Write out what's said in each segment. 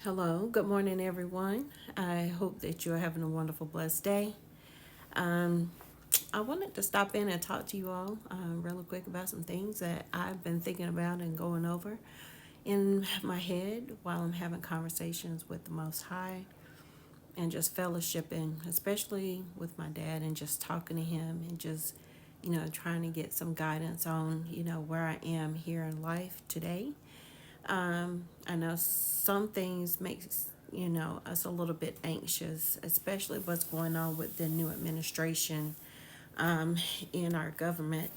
Hello, good morning, everyone. I hope that you're having a wonderful, blessed day. Um, I wanted to stop in and talk to you all really quick about some things that I've been thinking about and going over in my head while I'm having conversations with the Most High and just fellowshipping, especially with my dad, and just talking to him and just, trying to get some guidance on, where I am here in life today. I know some things makes us a little bit anxious, especially what's going on with the new administration in our government.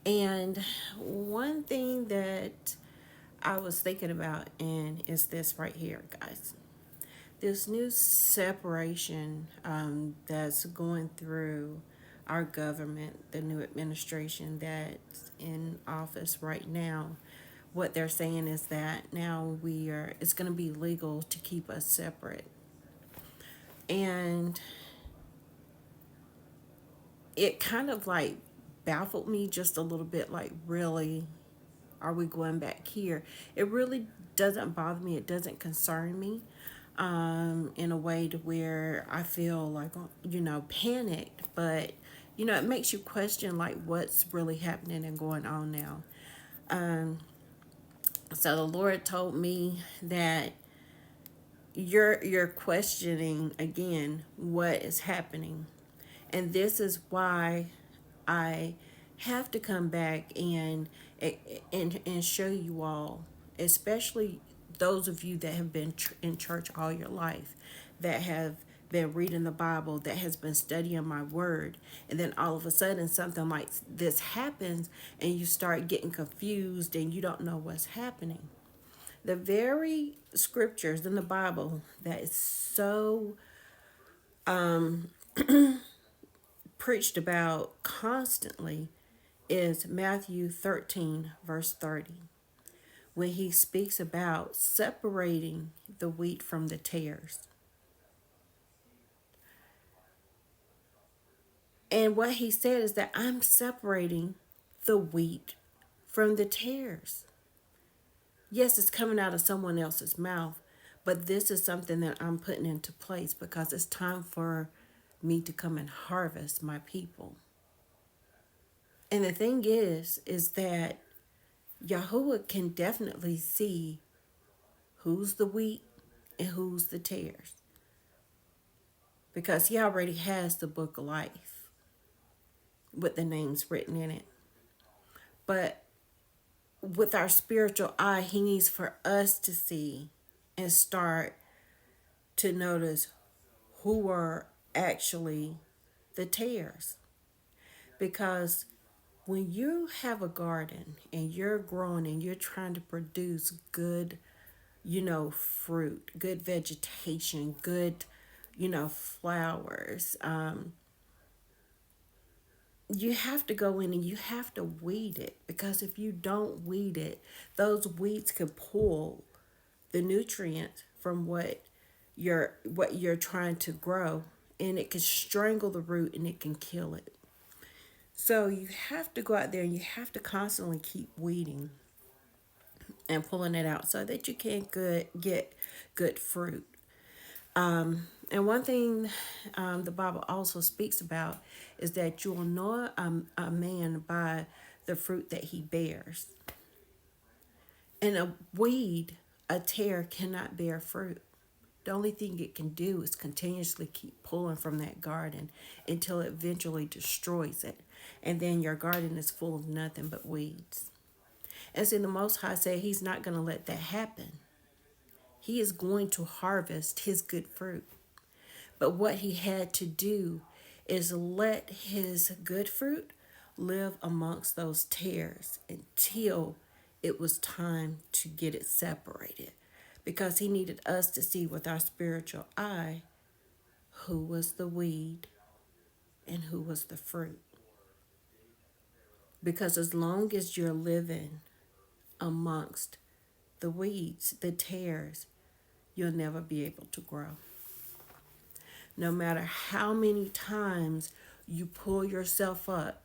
And one thing that I was thinking about and is this right here, guys. This new separation that's going through our government, the new administration that's in office right now, what they're saying is that now it's going to be legal to keep us separate. And it kind of like baffled me just a little bit, like, really, are we going back here? It really doesn't bother me, it doesn't concern me in a way to where I feel like, panicked, but it makes you question like what's really happening and going on now. So the Lord told me that you're questioning again what is happening, and this is why I have to come back and show you all, especially those of you that have been in church all your life, that have been reading the Bible, that has been studying my word, and then all of a sudden something like this happens and you start getting confused and you don't know what's happening. The very scriptures in the Bible that is so preached about constantly is Matthew 13, verse 30, when he speaks about separating the wheat from the tares. And what he said is that I'm separating the wheat from the tares. Yes, it's coming out of someone else's mouth, but this is something that I'm putting into place because it's time for me to come and harvest my people. And the thing is that Yahuah can definitely see who's the wheat and who's the tares because he already has the book of life with the names written in it. But with our spiritual eye, he needs for us to see and start to notice who are actually the tares. Because when you have a garden and you're growing and you're trying to produce good, fruit, good vegetation, good, flowers, you have to go in and you have to weed it, because if you don't weed it, those weeds could pull the nutrients from what you're trying to grow, and it can strangle the root and it can kill it. So you have to go out there and you have to constantly keep weeding and pulling it out so that you can get good fruit. And one thing the Bible also speaks about is that you will know a man by the fruit that he bears. And a weed, a tear, cannot bear fruit. The only thing it can do is continuously keep pulling from that garden until it eventually destroys it. And then your garden is full of nothing but weeds. And see, the Most High said he's not going to let that happen. He is going to harvest his good fruit. But what he had to do is let his good fruit live amongst those tares until it was time to get it separated. Because he needed us to see with our spiritual eye who was the weed and who was the fruit. Because as long as you're living amongst the weeds, the tares, you'll never be able to grow. No matter how many times you pull yourself up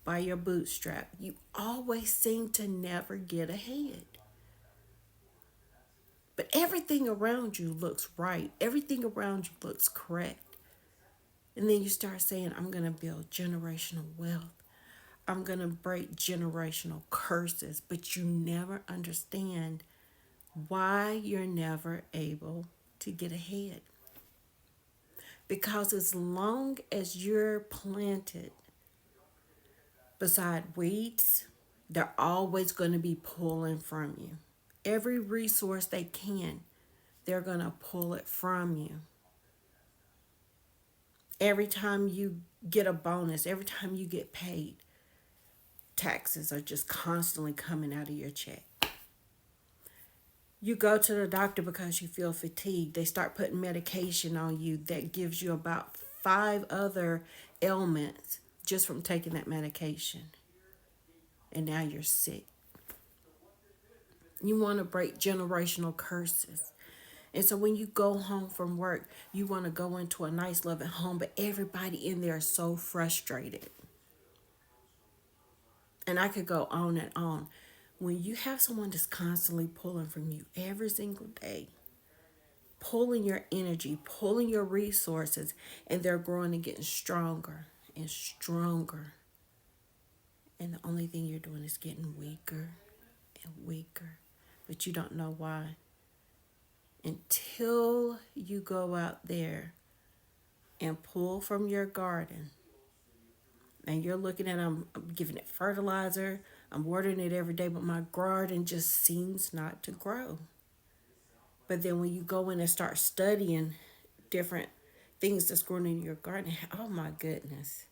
by your bootstrap, you always seem to never get ahead. But everything around you looks right. Everything around you looks correct. And then you start saying, I'm going to build generational wealth. I'm going to break generational curses. But you never understand why you're never able to get ahead. Because as long as you're planted beside weeds, they're always going to be pulling from you. Every resource they can, they're going to pull it from you. Every time you get a bonus, every time you get paid, taxes are just constantly coming out of your check. You go to the doctor because you feel fatigued. They start putting medication on you that gives you about 5 other ailments just from taking that medication. And now you're sick. You want to break generational curses. And so when you go home from work, you want to go into a nice, loving home, but everybody in there is so frustrated. And I could go on and on. When you have someone that's constantly pulling from you every single day, pulling your energy, pulling your resources, and they're growing and getting stronger and stronger. And the only thing you're doing is getting weaker and weaker. But you don't know why. Until you go out there and pull from your garden and you're looking at, I'm giving it fertilizer, I'm watering it every day, but my garden just seems not to grow. But then when you go in and start studying different things that's growing in your garden, oh my goodness,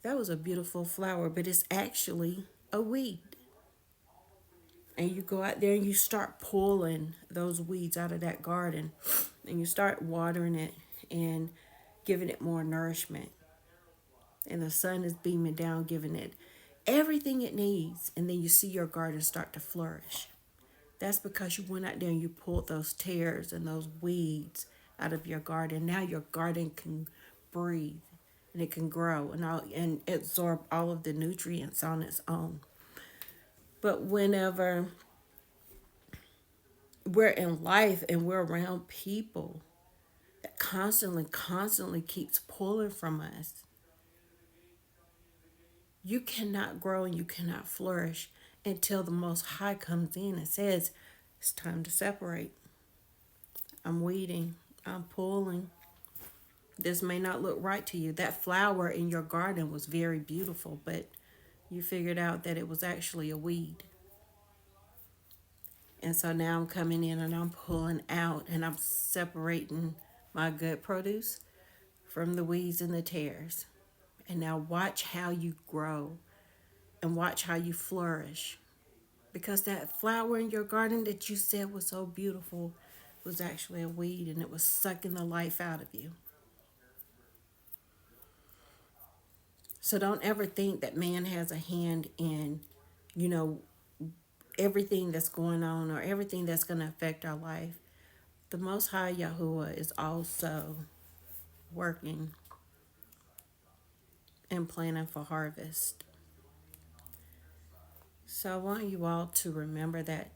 that was a beautiful flower, but it's actually a weed. And you go out there and you start pulling those weeds out of that garden and you start watering it and giving it more nourishment. And the sun is beaming down, giving it everything it needs. And then you see your garden start to flourish. That's because you went out there and you pulled those tares and those weeds out of your garden. Now your garden can breathe and it can grow and absorb all of the nutrients on its own. But whenever we're in life and we're around people that constantly keeps pulling from us, you cannot grow and you cannot flourish until the Most High comes in and says, it's time to separate. I'm weeding. I'm pulling. This may not look right to you. That flower in your garden was very beautiful, but you figured out that it was actually a weed. And so now I'm coming in and I'm pulling out and I'm separating my good produce from the weeds and the tares. And now watch how you grow and watch how you flourish. Because that flower in your garden that you said was so beautiful was actually a weed and it was sucking the life out of you. So don't ever think that man has a hand in, you know, everything that's going on or everything that's going to affect our life. The Most High Yahuah is also working and planning for harvest. So I want you all to remember that,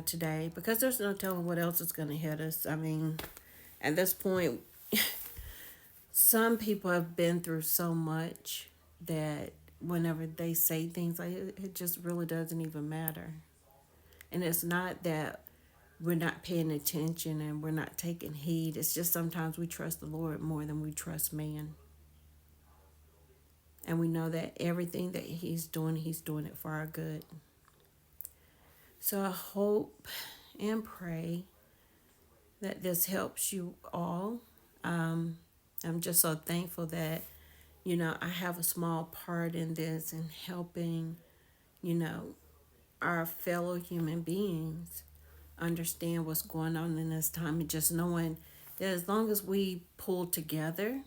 today, because there's no telling what else is going to hit us. I mean, at this point, some people have been through so much that whenever they say things like it just really doesn't even matter. And it's not that we're not paying attention and we're not taking heed. It's just sometimes we trust the Lord more than we trust man. And we know that everything that he's doing it for our good. So I hope and pray that this helps you all. I'm just so thankful that, I have a small part in this and helping, our fellow human beings understand what's going on in this time and just knowing that as long as we pull together,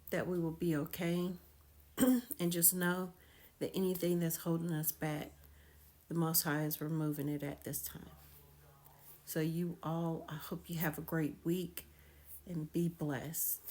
that we will be okay. And just know that anything that's holding us back, the Most High is removing it at this time. So you all, I hope you have a great week and be blessed.